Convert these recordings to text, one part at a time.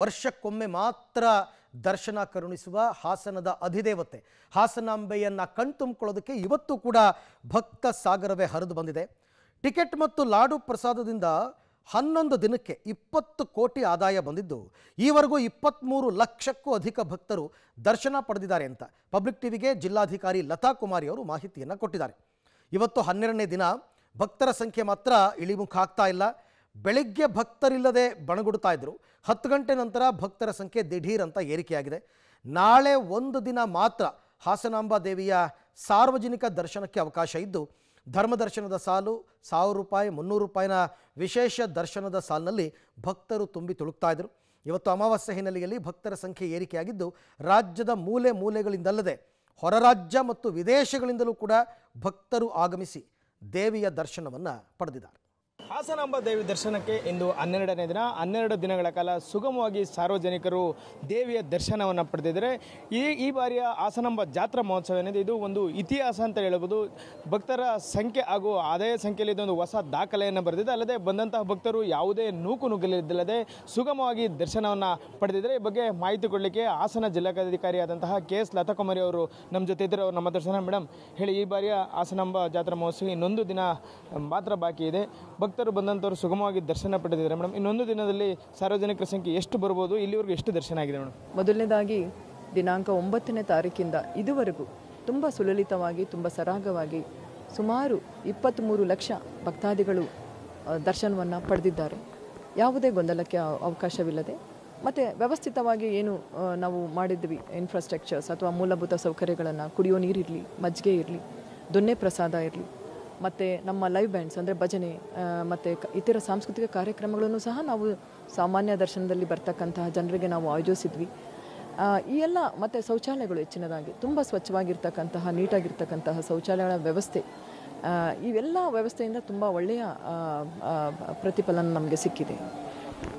ವರ್ಷಕ್ಕೊಮ್ಮೆ ಮಾತ್ರ ದರ್ಶನ ಕರುಣಿಸುವ ಹಾಸನದ ಅಧಿದೇವತೆ ಹಾಸನಾಂಬೆಯನ್ನ ಕಣ್ತುಂಬಿಕೊಳ್ಳೋದಕ್ಕೆ ಇವತ್ತು ಕೂಡ ಭಕ್ತ ಸಾಗರವೇ ಹರಿದು ಬಂದಿದೆ. ಟಿಕೆಟ್ ಮತ್ತು ಲಾಡು ಪ್ರಸಾದದಿಂದ 11 ದಿನಕ್ಕೆ 20 ಕೋಟಿ ಆದಾಯ ಬಂದಿದ್ದು ಈವರೆಗೂ 23 ಲಕ್ಷಕ್ಕೂ ಅಧಿಕ ಭಕ್ತರು ದರ್ಶನ ಪಡೆದಿದ್ದಾರೆ ಅಂತ ಪಬ್ಲಿಕ್ ಟಿವಿಗೆ ಜಿಲ್ಲಾಧಿಕಾರಿ ಲತಾ ಕುಮಾರಿ ಅವರು ಮಾಹಿತಿಯನ್ನು ಕೊಟ್ಟಿದ್ದಾರೆ. ಇವತ್ತು 12ನೇ ದಿನ ಭಕ್ತರ ಸಂಖ್ಯೆ ಮಾತ್ರ ಇಳಿಮುಖ ಆಗ್ತಾ ಇಲ್ಲ. ಬೆಳಿಗ್ಗೆ ಭಕ್ತರಿಲ್ಲದೆ ಬಣಗುಡ್ತಾ ಇದ್ರು. 10 ಗಂಟೆ ನಂತರ ಭಕ್ತರ ಸಂಖ್ಯೆ ದಿಢೀರ್ ಅಂತ ಏರಿಕೆಯಾಗಿದೆ. ನಾಳೆ ಒಂದು ದಿನ ಮಾತ್ರ ಹಾಸನಾಂಬಾ ದೇವಿಯ ಸಾರ್ವಜನಿಕ ದರ್ಶನಕ್ಕೆ ಅವಕಾಶ ಇದ್ದು ಧರ್ಮದರ್ಶನದ ಸಾಲು 1000 ರೂಪಾಯಿ 300 ರೂಪಾಯಿನ ವಿಶೇಷ ದರ್ಶನದ ಸಾಲಿನಲ್ಲಿ ಭಕ್ತರು ತುಂಬಿ ತುಳುಕ್ತಾ ಇದ್ರು. ಇವತ್ತು ಅಮಾವಾಸ್ಯೆ ಹಿನ್ನೆಲೆಯಲ್ಲಿ ಭಕ್ತರ ಸಂಖ್ಯೆ ಏರಿಕೆಯಾಗಿದ್ದು ರಾಜ್ಯದ ಮೂಲೆ ಮೂಲೆಗಳಿಂದಲ್ಲದೆ ಹೊರ ರಾಜ್ಯ ಮತ್ತು ವಿದೇಶಗಳಿಂದಲೂ ಕೂಡ ಭಕ್ತರು ಆಗಮಿಸಿ ದೇವಿಯ ದರ್ಶನವನ್ನು ಪಡೆದಿದ್ದಾರೆ. ಹಾಸನಾಂಬಾ ದೇವಿ ದರ್ಶನಕ್ಕೆ ಇಂದು 12ನೇ ದಿನ. 12 ದಿನಗಳ ಕಾಲ ಸುಗಮವಾಗಿ ಸಾರ್ವಜನಿಕರು ದೇವಿಯ ದರ್ಶನವನ್ನು ಪಡೆದಿದ್ದಾರೆ. ಈ ಬಾರಿಯ ಹಾಸನಾಂಬಾ ಜಾತ್ರಾ ಮಹೋತ್ಸವ ಏನಿದೆ ಇದು ಒಂದು ಇತಿಹಾಸ ಅಂತ ಹೇಳ್ಬೋದು. ಭಕ್ತರ ಸಂಖ್ಯೆ ಹಾಗೂ ಆದಾಯ ಸಂಖ್ಯೆಯಲ್ಲಿ ಇದೊಂದು ಹೊಸ ದಾಖಲೆಯನ್ನು ಬರೆದಿದೆ. ಅಲ್ಲದೆ ಬಂದಂತಹ ಭಕ್ತರು ಯಾವುದೇ ನೂಕುನುಗ್ಗಲಿಲ್ಲದೆ ಸುಗಮವಾಗಿ ದರ್ಶನವನ್ನು ಪಡೆದಿದ್ದಾರೆ. ಈ ಬಗ್ಗೆ ಮಾಹಿತಿ ಕೊಡಲಿಕ್ಕೆ ಹಾಸನ ಜಿಲ್ಲಾಧಿಕಾರಿಯಾದಂತಹ KS ಲತಾ ಕುಮಾರಿ ಅವರು ನಮ್ಮ ಜೊತೆ ಇದ್ದರು. ಅವರು ನಮ್ಮ ದರ್ಶನ ಮೇಡಮ್ ಹೇಳಿ, ಈ ಬಾರಿಯ ಹಾಸನಾಂಬಾ ಜಾತ್ರಾ ಮಹೋತ್ಸವ ಇನ್ನೊಂದು ದಿನ ಮಾತ್ರ ಬಾಕಿ ಇದೆ. ಭಕ್ತರು ಬಂದಂಥವ್ರು ಸುಗಮವಾಗಿ ದರ್ಶನ ಪಡೆದಿದ್ದಾರೆ. ಮೇಡಮ್, ಇನ್ನೊಂದು ದಿನದಲ್ಲಿ ಸಾರ್ವಜನಿಕರ ಸಂಖ್ಯೆ ಎಷ್ಟು ಬರ್ಬೋದು? ಇಲ್ಲಿವರೆಗೂ ಎಷ್ಟು ದರ್ಶನ ಆಗಿದೆ ಮೇಡಮ್? ಮೊದಲನೇದಾಗಿ ದಿನಾಂಕ 9ನೇ ತಾರೀಕಿಂದ ಇದುವರೆಗೂ ತುಂಬ ಸುಲಲಿತವಾಗಿ ತುಂಬ ಸರಾಗವಾಗಿ ಸುಮಾರು 23 ಲಕ್ಷ ಭಕ್ತಾದಿಗಳು ದರ್ಶನವನ್ನು ಪಡೆದಿದ್ದಾರೆ. ಯಾವುದೇ ಗೊಂದಲಕ್ಕೆ ಅವಕಾಶವಿಲ್ಲದೆ ಮತ್ತು ವ್ಯವಸ್ಥಿತವಾಗಿ ಏನು ನಾವು ಮಾಡಿದ್ವಿ ಇನ್ಫ್ರಾಸ್ಟ್ರಕ್ಚರ್ಸ್ ಅಥವಾ ಮೂಲಭೂತ ಸೌಕರ್ಯಗಳನ್ನು, ಕುಡಿಯೋ ನೀರಿರಲಿ, ಮಜ್ಜಿಗೆ ಇರಲಿ, ದೊನ್ನೆ ಪ್ರಸಾದ ಇರಲಿ, ಮತ್ತು ನಮ್ಮ ಲೈವ್ ಬ್ಯಾಂಡ್ಸ್ ಅಂದರೆ ಭಜನೆ ಮತ್ತು ಇತರ ಸಾಂಸ್ಕೃತಿಕ ಕಾರ್ಯಕ್ರಮಗಳನ್ನು ಸಹ ನಾವು ಸಾಮಾನ್ಯ ದರ್ಶನದಲ್ಲಿ ಬರ್ತಕ್ಕಂತಹ ಜನರಿಗೆ ನಾವು ಆಯೋಜಿಸಿದ್ವಿ. ಈ ಎಲ್ಲ ಮತ್ತು ಶೌಚಾಲಯಗಳು ಹೆಚ್ಚಿನದಾಗಿ ತುಂಬ ಸ್ವಚ್ಛವಾಗಿರ್ತಕ್ಕಂತಹ ನೀಟಾಗಿರ್ತಕ್ಕಂತಹ ಶೌಚಾಲಯಗಳ ವ್ಯವಸ್ಥೆ, ಇವೆಲ್ಲ ವ್ಯವಸ್ಥೆಯಿಂದ ತುಂಬ ಒಳ್ಳೆಯ ಪ್ರತಿಫಲನ ನಮಗೆ ಸಿಕ್ಕಿದೆ.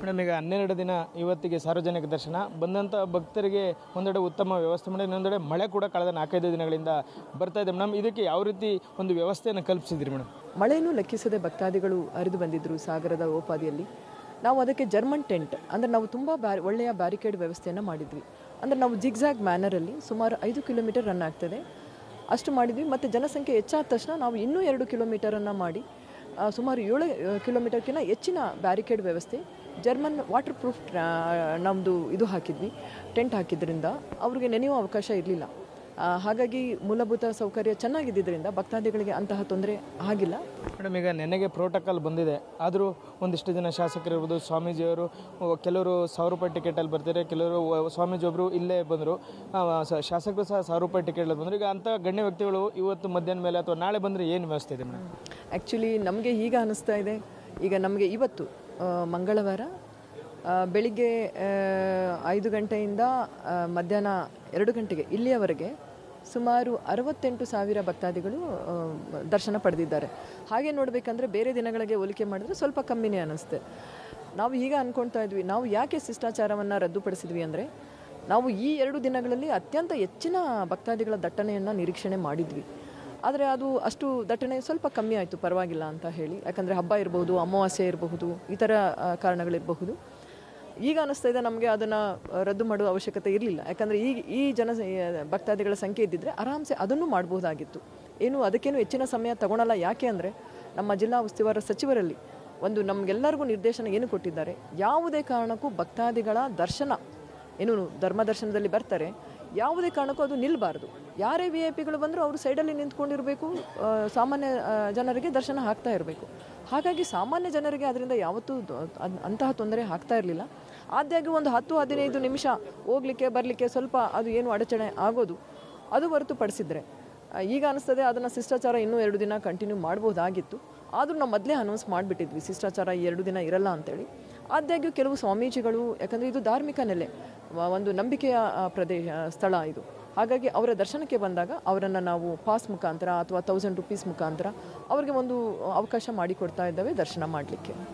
ಮೇಡಮ್, ಈಗ 12 ದಿನ ಇವತ್ತಿಗೆ ಸಾರ್ವಜನಿಕ ದರ್ಶನ ಬಂದಂಥ ಭಕ್ತರಿಗೆ ಒಂದೆಡೆ ಉತ್ತಮ ವ್ಯವಸ್ಥೆ ಮಾಡಿ, ಇನ್ನೊಂದೆಡೆ ಮಳೆ ಕೂಡ ಕಳೆದ 4-5 ದಿನಗಳಿಂದ ಬರ್ತಾ ಇದೆ. ಮೇಡಮ್, ಇದಕ್ಕೆ ಯಾವ ರೀತಿ ಒಂದು ವ್ಯವಸ್ಥೆಯನ್ನು ಕಲ್ಪಿಸಿದ್ರಿ ಮೇಡಮ್? ಮಳೆಯನ್ನು ಲೆಕ್ಕಿಸದೆ ಭಕ್ತಾದಿಗಳು ಹರಿದು ಬಂದಿದ್ದರು ಸಾಗರದ ಓಪಾದಿಯಲ್ಲಿ. ನಾವು ಅದಕ್ಕೆ ಜರ್ಮನ್ ಟೆಂಟ್ ಅಂದರೆ ನಾವು ತುಂಬ ಒಳ್ಳೆಯ ಬ್ಯಾರಿಕೇಡ್ ವ್ಯವಸ್ಥೆಯನ್ನು ಮಾಡಿದ್ವಿ. ಅಂದರೆ ನಾವು ಜಿಗ್ಜಾಗ್ ಮ್ಯಾನರಲ್ಲಿ ಸುಮಾರು 5 ಕಿಲೋಮೀಟರ್ ರನ್ ಆಗ್ತದೆ ಅಷ್ಟು ಮಾಡಿದ್ವಿ. ಮತ್ತು ಜನಸಂಖ್ಯೆ ಹೆಚ್ಚಾದ ತಕ್ಷಣ ನಾವು ಇನ್ನೂ 2 ಕಿಲೋಮೀಟರನ್ನು ಮಾಡಿ ಸುಮಾರು 7 ಕಿಲೋಮೀಟರ್ಗಿಂತ ಹೆಚ್ಚಿನ ಬ್ಯಾರಿಕೇಡ್ ವ್ಯವಸ್ಥೆ, ಜರ್ಮನ್ ವಾಟರ್ ಪ್ರೂಫ್ ನಮ್ಮದು ಇದು ಹಾಕಿದ್ವಿ, ಟೆಂಟ್ ಹಾಕಿದ್ರಿಂದ ಅವ್ರಿಗೆ ನೆನೆಯುವ ಅವಕಾಶ ಇರಲಿಲ್ಲ. ಹಾಗಾಗಿ ಮೂಲಭೂತ ಸೌಕರ್ಯ ಚೆನ್ನಾಗಿದ್ದರಿಂದ ಭಕ್ತಾದಿಗಳಿಗೆ ಅಂತಹ ತೊಂದರೆ ಆಗಿಲ್ಲ. ಮೇಡಮ್, ಈಗ ನೆನೆಗೆ ಪ್ರೋಟೋಕಾಲ್ ಬಂದಿದೆ, ಆದರೂ ಒಂದಿಷ್ಟು ಜನ ಶಾಸಕರು ಇರ್ಬೋದು, ಸ್ವಾಮೀಜಿಯವರು, ಕೆಲವರು 1000 ರೂಪಾಯಿ ಟಿಕೆಟಲ್ಲಿ ಬರ್ತಾರೆ, ಕೆಲವರು ಸ್ವಾಮೀಜಿ ಒಬ್ಬರು ಇಲ್ಲೇ ಬಂದರು, ಶಾಸಕರು ಸಹ 1000 ರೂಪಾಯಿ ಟಿಕೆಟಲ್ಲಿ ಬಂದರು. ಈಗ ಅಂಥ ಗಣ್ಯ ವ್ಯಕ್ತಿಗಳು ಇವತ್ತು ಮಧ್ಯಾಹ್ನ ಮೇಲೆ ಅಥವಾ ನಾಳೆ ಬಂದರೆ ಏನು ವ್ಯವಸ್ಥೆ ಇದೆ ಮೇಡಮ್? ಆ್ಯಕ್ಚುಲಿ ನಮಗೆ ಈಗ ಅನ್ನಿಸ್ತಾ ಇದೆ, ಈಗ ನಮಗೆ ಇವತ್ತು ಮಂಗಳವಾರ ಬೆಳಿಗ್ಗೆ 5 ಗಂಟೆಯಿಂದ ಮಧ್ಯಾಹ್ನ 2 ಗಂಟೆಗೆ ಇಲ್ಲಿಯವರೆಗೆ ಸುಮಾರು 68,000 ಭಕ್ತಾದಿಗಳು ದರ್ಶನ ಪಡೆದಿದ್ದಾರೆ. ಹಾಗೆ ನೋಡಬೇಕಂದ್ರೆ ಬೇರೆ ದಿನಗಳಿಗೆ ಹೋಲಿಕೆ ಮಾಡಿದ್ರೆ ಸ್ವಲ್ಪ ಕಮ್ಮಿನೇ ಅನ್ನಿಸುತ್ತೆ. ನಾವು ಈಗ ಅಂದ್ಕೊಳ್ತಾ ಇದ್ವಿ, ನಾವು ಯಾಕೆ ಶಿಷ್ಟಾಚಾರವನ್ನು ರದ್ದುಪಡಿಸಿದ್ವಿ ಅಂದರೆ ನಾವು ಈ 2 ದಿನಗಳಲ್ಲಿ ಅತ್ಯಂತ ಹೆಚ್ಚಿನ ಭಕ್ತಾದಿಗಳ ದಟ್ಟಣೆಯನ್ನು ನಿರೀಕ್ಷಣೆ ಮಾಡಿದ್ವಿ. ಆದರೆ ಅದು ಅಷ್ಟು ದಟ್ಟಣೆ ಸ್ವಲ್ಪ ಕಮ್ಮಿ ಆಯಿತು, ಪರವಾಗಿಲ್ಲ ಅಂತ ಹೇಳಿ. ಯಾಕಂದರೆ ಹಬ್ಬ ಇರಬಹುದು, ಅಮಾವಾಸ್ಯೆ ಇರಬಹುದು, ಈ ಥರ ಕಾರಣಗಳಿರಬಹುದು. ಈಗ ಅನ್ನಿಸ್ತಾ ಇದೆ ನಮಗೆ ಅದನ್ನು ರದ್ದು ಮಾಡುವ ಅವಶ್ಯಕತೆ ಇರಲಿಲ್ಲ. ಯಾಕಂದರೆ ಈ ಭಕ್ತಾದಿಗಳ ಸಂಖ್ಯೆ ಇದ್ದಿದ್ದರೆ ಆರಾಮ್ಸೆ ಅದನ್ನು ಮಾಡಬಹುದಾಗಿತ್ತು. ಅದಕ್ಕೇನು ಹೆಚ್ಚಿನ ಸಮಯ ತಗೊಳ್ಳಲ್ಲ. ಯಾಕೆ ಅಂದರೆ ನಮ್ಮ ಜಿಲ್ಲಾ ಉಸ್ತುವಾರಿ ಸಚಿವರಲ್ಲಿ ಒಂದು ನಮಗೆಲ್ಲರಿಗೂ ನಿರ್ದೇಶನ ಏನು ಕೊಟ್ಟಿದ್ದಾರೆ, ಯಾವುದೇ ಕಾರಣಕ್ಕೂ ಭಕ್ತಾದಿಗಳ ದರ್ಶನ ಧರ್ಮ ದರ್ಶನದಲ್ಲಿ ಬರ್ತಾರೆ, ಯಾವುದೇ ಕಾರಣಕ್ಕೂ ಅದು ನಿಲ್ಲಬಾರ್ದು. ಯಾರೇ VIP ಬಂದರೂ ಅವರು ಸೈಡಲ್ಲಿ ನಿಂತ್ಕೊಂಡಿರಬೇಕು, ಸಾಮಾನ್ಯ ಜನರಿಗೆ ದರ್ಶನ ಆಗ್ತಾ ಇರಬೇಕು. ಹಾಗಾಗಿ ಸಾಮಾನ್ಯ ಜನರಿಗೆ ಅದರಿಂದ ಯಾವತ್ತೂ ಅಂತಹ ತೊಂದರೆ ಆಗ್ತಾ ಇರಲಿಲ್ಲ. ಆದಾಗ್ಯೂ ಒಂದು 10-15 ನಿಮಿಷ ಹೋಗಲಿಕ್ಕೆ ಬರಲಿಕ್ಕೆ ಸ್ವಲ್ಪ ಅದು ಏನು ಅಡಚಣೆ ಆಗೋದು, ಅದು ಹೊರತುಪಡಿಸಿದರೆ ಈಗ ಅನ್ನಿಸ್ತದೆ ಅದನ್ನು ಶಿಷ್ಟಾಚಾರ ಇನ್ನೂ 2 ದಿನ ಕಂಟಿನ್ಯೂ ಮಾಡ್ಬೋದಾಗಿತ್ತು. ಆದರೂ ನಾವು ಮೊದಲೇ ಅನೌನ್ಸ್ ಮಾಡಿಬಿಟ್ಟಿದ್ವಿ ಶಿಷ್ಟಾಚಾರ ಈ 2 ದಿನ ಇರಲ್ಲ ಅಂತೇಳಿ. ಆದಾಗ್ಯೂ ಕೆಲವು ಸ್ವಾಮೀಜಿಗಳು, ಯಾಕಂದರೆ ಇದು ಧಾರ್ಮಿಕ ನೆಲೆ, ಒಂದು ನಂಬಿಕೆಯ ಸ್ಥಳ ಇದು. ಹಾಗಾಗಿ ಅವರ ದರ್ಶನಕ್ಕೆ ಬಂದಾಗ ಅವರನ್ನು ನಾವು ಪಾಸ್ ಮುಖಾಂತರ ಅಥವಾ 1000 ರೂಪೀಸ್ ಮುಖಾಂತರ ಅವರಿಗೆ ಒಂದು ಅವಕಾಶ ಮಾಡಿಕೊಡ್ತಾ ಇದ್ದೇವೆ ದರ್ಶನ ಮಾಡಲಿಕ್ಕೆ.